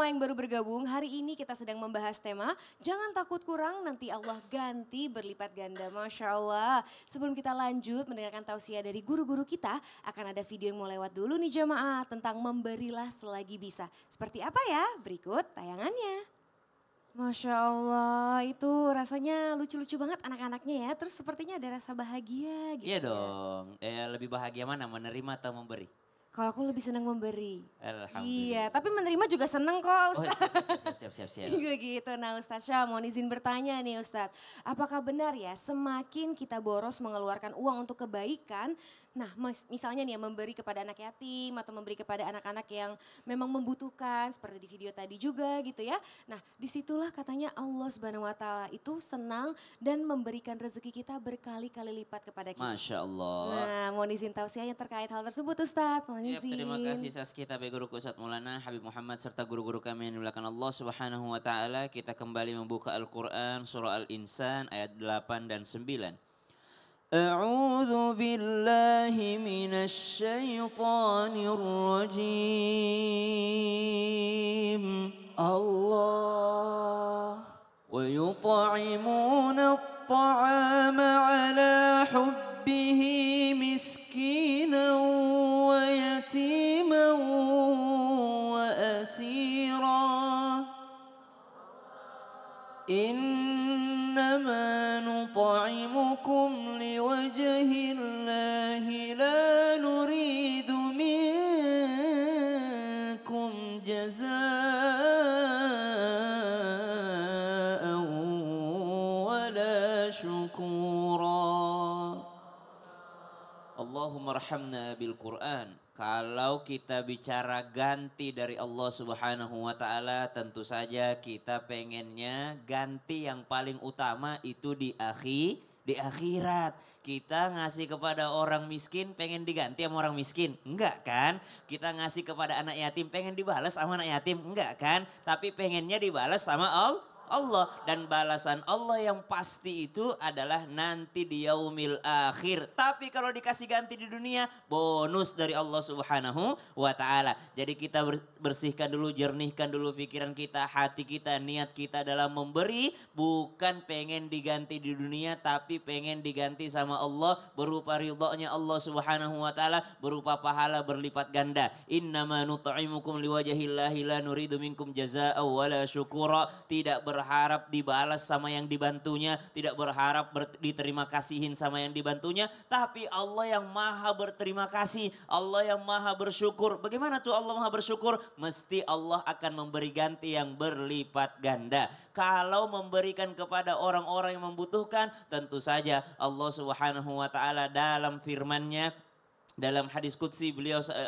semua yang baru bergabung, hari ini kita sedang membahas tema jangan takut kurang, nanti Allah ganti berlipat ganda. Masya Allah. Sebelum kita lanjut mendengarkan tausiah dari guru-guru kita, akan ada video yang mau lewat dulu nih jamaah tentang memberilah selagi bisa. Seperti apa ya? Berikut tayangannya. Masya Allah, itu rasanya lucu-lucu banget anak-anaknya ya. Terus sepertinya ada rasa bahagia gitu Iya ya. dong, lebih bahagia mana menerima atau memberi? Kalau aku lebih senang memberi. Iya, Alhamdulillah. tapi menerima juga seneng kok Oh Ustaz. siap. Iya gitu. Nah Ustaz Syah mohon izin bertanya nih Ustaz. Apakah benar ya semakin kita boros mengeluarkan uang untuk kebaikan. Nah misalnya nih ya memberi kepada anak yatim atau memberi kepada anak-anak yang memang membutuhkan. Seperti di video tadi juga gitu ya. Nah disitulah katanya Allah Subhanahu Wa Taala itu senang dan memberikan rezeki kita berkali-kali lipat kepada kita. Masya Allah. Nah mohon izin tausiah yang terkait hal tersebut Ustaz. Mohon Siap, izin. terima kasih Saskita, baik guruku Ustaz Maulana Habib Muhammad serta guru-guru kami yang dimuliakan Allah Subhanahu wa taala. Kita kembali membuka Al-Qur'an surah Al-Insan ayat 8 dan 9. A'udzu billahi minasy syaithanir rajim. Allah wa yut'imuna at-ta'ama 'ala hubbihi miskinan ويتيما وأسيرا إنما نطعمكم لوجه الله لا نريد منكم جزاء ولا شكورا. Allahumma rahamna bil Quran. Kalau kita bicara ganti dari Allah Subhanahu wa taala, tentu saja kita pengennya ganti yang paling utama itu di akhirat. Kita ngasih kepada orang miskin pengen diganti sama orang miskin? Enggak kan? Kita ngasih kepada anak yatim pengen dibalas sama anak yatim? Enggak kan? Tapi pengennya dibalas sama Allah, dan balasan Allah yang pasti itu adalah nanti di yaumil akhir. Tapi kalau dikasih ganti di dunia, bonus dari Allah Subhanahu wa taala. Jadi kita bersihkan dulu, jernihkan dulu pikiran kita, hati kita, niat kita dalam memberi, bukan pengen diganti di dunia tapi pengen diganti sama Allah berupa ridhonya Allah Subhanahu wa taala, berupa pahala berlipat ganda. Innama nut'imukum liwajahillahi la nuridu minkum jazaa'an wala syukura. Tidak berharap dibalas sama yang dibantunya, tidak berharap diterima kasihin sama yang dibantunya, tapi Allah yang maha berterima kasih, Allah yang maha bersyukur. Bagaimana tuh Allah maha bersyukur? Mesti Allah akan memberi ganti yang berlipat ganda. Kalau memberikan kepada orang-orang yang membutuhkan, tentu saja Allah Subhanahu wa taala dalam firman-Nya, dalam hadis qudsi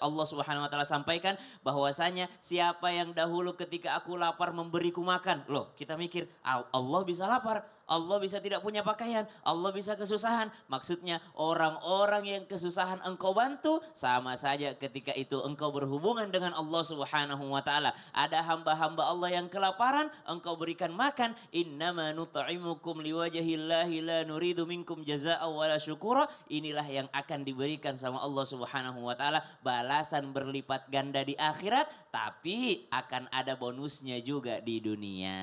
Allah Subhanahu wa taala sampaikan bahwasanya siapa yang dahulu ketika aku lapar memberiku makan. Loh, kita mikir Allah bisa lapar, Allah bisa tidak punya pakaian, Allah bisa kesusahan. Maksudnya orang-orang yang kesusahan engkau bantu, sama saja ketika itu engkau berhubungan dengan Allah Subhanahu wa taala. Ada hamba-hamba Allah yang kelaparan, engkau berikan makan. Innama nut'imukum liwajahillahi la nuridu minkum jazaa'an wala syukura. Inilah yang akan diberikan sama Allah Subhanahu wa taala, balasan berlipat ganda di akhirat, tapi akan ada bonusnya juga di dunia.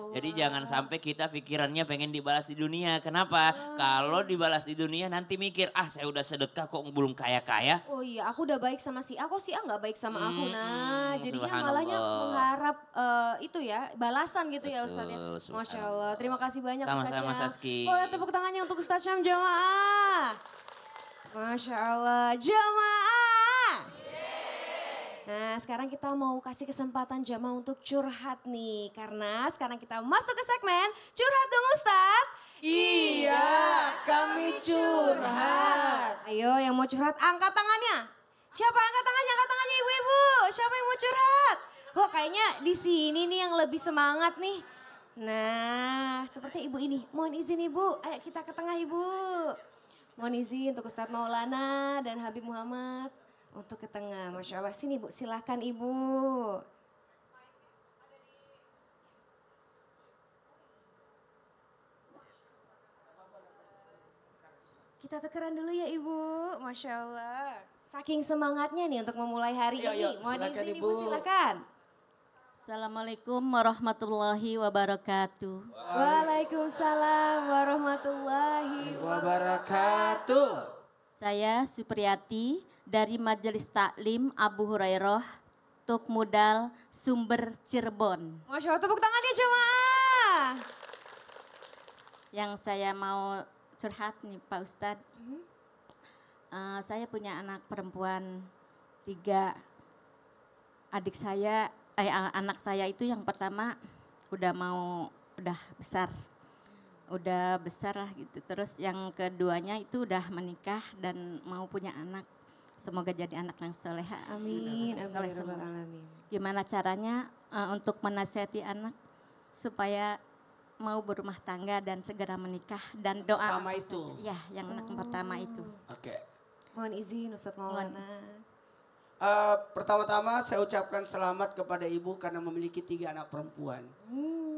Jadi jangan sampai kita pikirannya pengen dibalas di dunia. Kenapa? Kalau dibalas di dunia nanti mikir, saya udah sedekah kok belum kaya-kaya. Oh iya, aku udah baik sama si A, kok si A nggak baik sama aku. Nah, jadinya Subhanallah. malahnya mengharap itu ya, balasan gitu ya Ustadz ya. Betul, Masya Allah, terima kasih banyak Ustadz Sama-sama, Syam. Saski. Boleh tepuk tangannya untuk Ustadz Syam jamaah. Masya Allah, jamaah. Nah sekarang kita mau kasih kesempatan jamaah untuk curhat nih. Karena sekarang kita masuk ke segmen Curhat Dong Ustadz. Iya, kami curhat. Ayo yang mau curhat angkat tangannya. Siapa angkat tangannya? Angkat tangannya ibu-ibu. Siapa yang mau curhat? Wah kayaknya di sini nih yang lebih semangat nih. Nah seperti ibu ini. Mohon izin ibu, ayo kita ke tengah ibu. Mohon izin untuk Ustadz Maulana dan Habib Muhammad. Untuk ke tengah, Masya Allah. Sini Bu, silahkan Ibu. Kita tukeran dulu ya Ibu, Masya Allah. Saking semangatnya nih untuk memulai hari ini. Mohon izin Ibu, silakan. Assalamualaikum warahmatullahi wabarakatuh. Waalaikumsalam warahmatullahi Wabarakatuh. Saya Supriyati dari Majelis Taklim Abu Hurairah, Tukmudal, Sumber, Cirebon. Masya Allah, tepuk tangannya jemaah. Yang saya mau curhat nih Pak Ustadz. Saya punya anak perempuan 3. Adik saya, anak saya itu yang pertama udah besar. Udah besar lah gitu. Terus yang keduanya itu udah menikah dan mau punya anak. Semoga jadi anak yang soleha. Amin, amin, Soleh ya semua. rabbal alamin. Gimana caranya untuk menasihati anak supaya mau berumah tangga dan segera menikah dan doa. Pertama apa itu. saja. Ya, yang anak pertama itu. Oke. Mohon izin Ustadz Maulana. Pertama-tama saya ucapkan selamat kepada ibu karena memiliki 3 anak perempuan.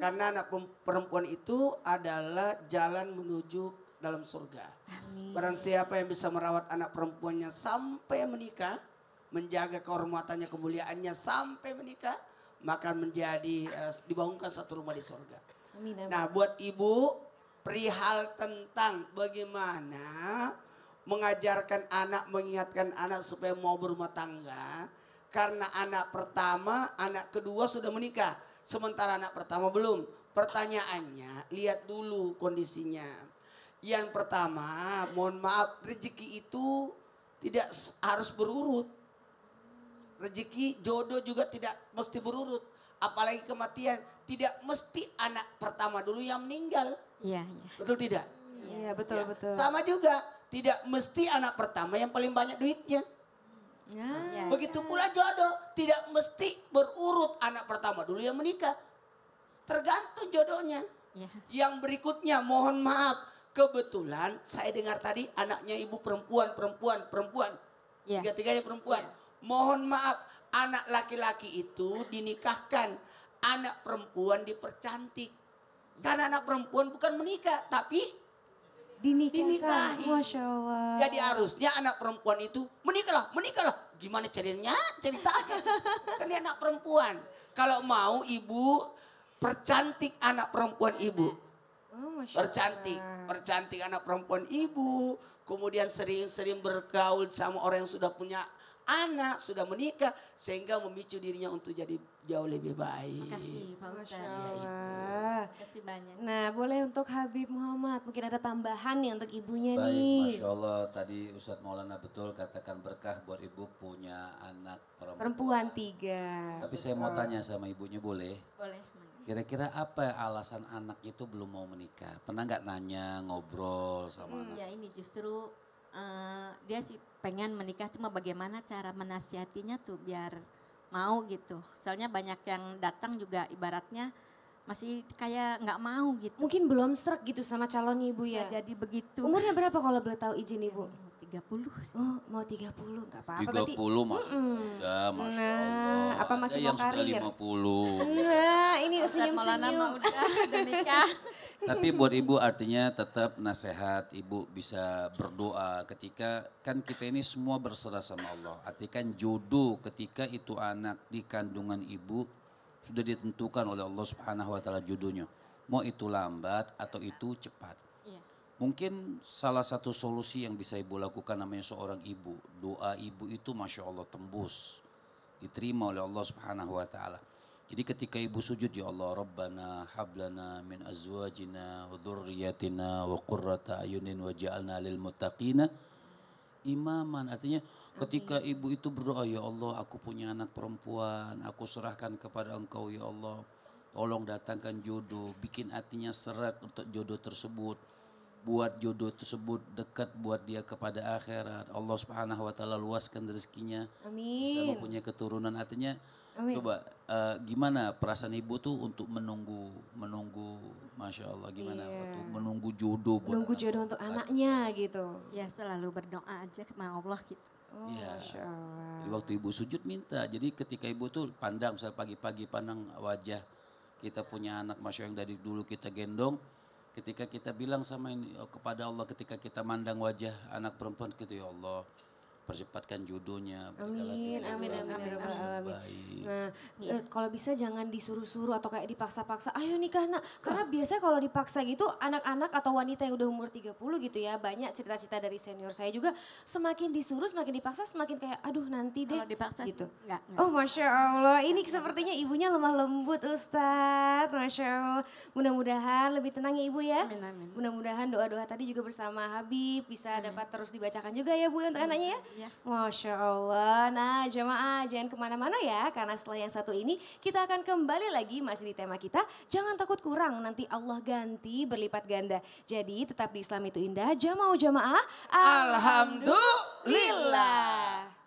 Karena anak perempuan itu adalah jalan menuju dalam surga. Amin. Barang siapa yang bisa merawat anak perempuannya sampai menikah, menjaga kehormatannya, kemuliaannya sampai menikah, maka menjadi dibangunkan satu rumah di surga. Amin, amin. Nah, buat ibu, perihal tentang bagaimana mengajarkan anak, mengingatkan anak supaya mau berumah tangga. Karena anak pertama, anak kedua sudah menikah. Sementara anak pertama belum. Pertanyaannya, lihat dulu kondisinya. Yang pertama, mohon maaf, rezeki itu tidak harus berurut. Rezeki jodoh juga tidak mesti berurut. Apalagi kematian, tidak mesti anak pertama dulu yang meninggal. Iya, iya. Betul tidak? Iya, betul, Ya. betul. Sama juga, tidak mesti anak pertama yang paling banyak duitnya. Nah, Ya. Begitu pula jodoh, tidak mesti berurut anak pertama dulu yang menikah. Tergantung jodohnya. Ya. Yang berikutnya, mohon maaf, kebetulan saya dengar tadi anaknya ibu perempuan. Ya. Tiga-tiganya perempuan. Mohon maaf, anak laki-laki itu dinikahkan, anak perempuan dipercantik. Karena anak perempuan bukan menikah, tapi dinikahkan. dinikahi. Masya Allah. jadi harusnya anak perempuan itu menikahlah. Gimana ceritanya? Kan dia anak perempuan. Kalau mau ibu percantik anak perempuan ibu. Oh, Masya Percantik anak perempuan ibu. Kemudian sering-sering bergaul sama orang yang sudah punya anak, sudah menikah. Sehingga memicu dirinya untuk jadi jauh lebih baik. Makasih Pak Masya Ustadz. Allah. Makasih banyak. Nah, boleh untuk Habib Muhammad. Mungkin ada tambahan nih untuk ibunya Baik, nih. Masya Allah tadi Ustadz Maulana betul katakan berkah buat ibu punya anak Perempuan 3. Tapi saya mau tanya sama ibunya boleh? Boleh, Mangga. Kira-kira apa alasan anak itu belum mau menikah? Pernah nggak nanya, ngobrol sama anak? Ya ini justru dia sih pengen menikah, cuma bagaimana cara menasihatinya tuh biar mau gitu. Soalnya banyak yang datang juga ibaratnya masih kayak nggak mau gitu. Mungkin belum srek gitu sama calonnya ibu Bisa ya. jadi begitu. Umurnya berapa kalau boleh tahu izin ibu? 30 sih. Oh, mau 30, nggak apa-apa. 30 masuk muda, Masya Nah, Allah. apa masih Ada mau yang sudah karir? 50. Nah, ini Ustadz Maulana senyum-senyum. mah udah nikah. Tapi buat ibu artinya tetap nasihat, ibu bisa berdoa ketika kan kita ini semua berserah sama Allah. Artikan jodoh ketika itu anak di kandungan ibu sudah ditentukan oleh Allah Subhanahu wa taala jodohnya. Mau itu lambat atau itu cepat. Iya. Mungkin salah satu solusi yang bisa ibu lakukan namanya seorang ibu. Doa ibu itu Masya Allah tembus. Diterima oleh Allah Subhanahu wa ta'ala. Jadi ketika ibu sujud, ya Allah Rabbana hablana min azwajina wa dhurriyyatina wa qurrata ayunin wa ja'alna lil muttaqina imaman. Artinya ketika ibu itu berdoa, ya Allah aku punya anak perempuan, aku serahkan kepada engkau ya Allah. Tolong datangkan jodoh, bikin hatinya seret untuk jodoh tersebut. Buat jodoh tersebut dekat buat dia kepada akhirat. Allah Subhanahu wa taala luaskan rezekinya. Bisa Amin. mempunyai keturunan. Artinya Amin. coba gimana perasaan ibu tuh untuk menunggu Masya Allah gimana Iya. waktu menunggu jodoh buat Menunggu anak. jodoh untuk anaknya gitu. Ya selalu berdoa aja sama Allah gitu. Oh, Iya. Masya Allah. Jadi waktu ibu sujud minta. Jadi ketika ibu tuh pandang misal pagi-pagi pandang wajah kita punya anak Masya Allah yang dari dulu kita gendong. Ketika kita bilang sama ini kepada Allah ketika kita mandang wajah anak perempuan gitu ya Allah. percepatkan jodohnya. Amin, amin, amin, ya Rabbal alamin. Baik. Nah, kalau bisa jangan disuruh-suruh atau kayak dipaksa-paksa, ayo nikah nak. Karena biasanya kalau dipaksa gitu anak-anak atau wanita yang udah umur 30 gitu ya, banyak cerita-cerita dari senior saya juga, semakin disuruh, semakin dipaksa, semakin kayak aduh nanti deh. Kalau dipaksa gitu. enggak. Oh Masya Allah, ini sepertinya ibunya lemah lembut Ustadz, Masya Allah. Mudah-mudahan lebih tenang ya Ibu ya. Amin, amin. Mudah-mudahan doa-doa tadi juga bersama Habib bisa dapat terus dibacakan juga ya Bu untuk anaknya ya. Ya. Masya Allah. Nah jemaah jangan kemana-mana ya, karena setelah yang satu ini kita akan kembali lagi masih di tema kita. Jangan takut kurang, nanti Allah ganti berlipat ganda. Jadi tetap di Islam itu indah, jamaah. Alhamdulillah.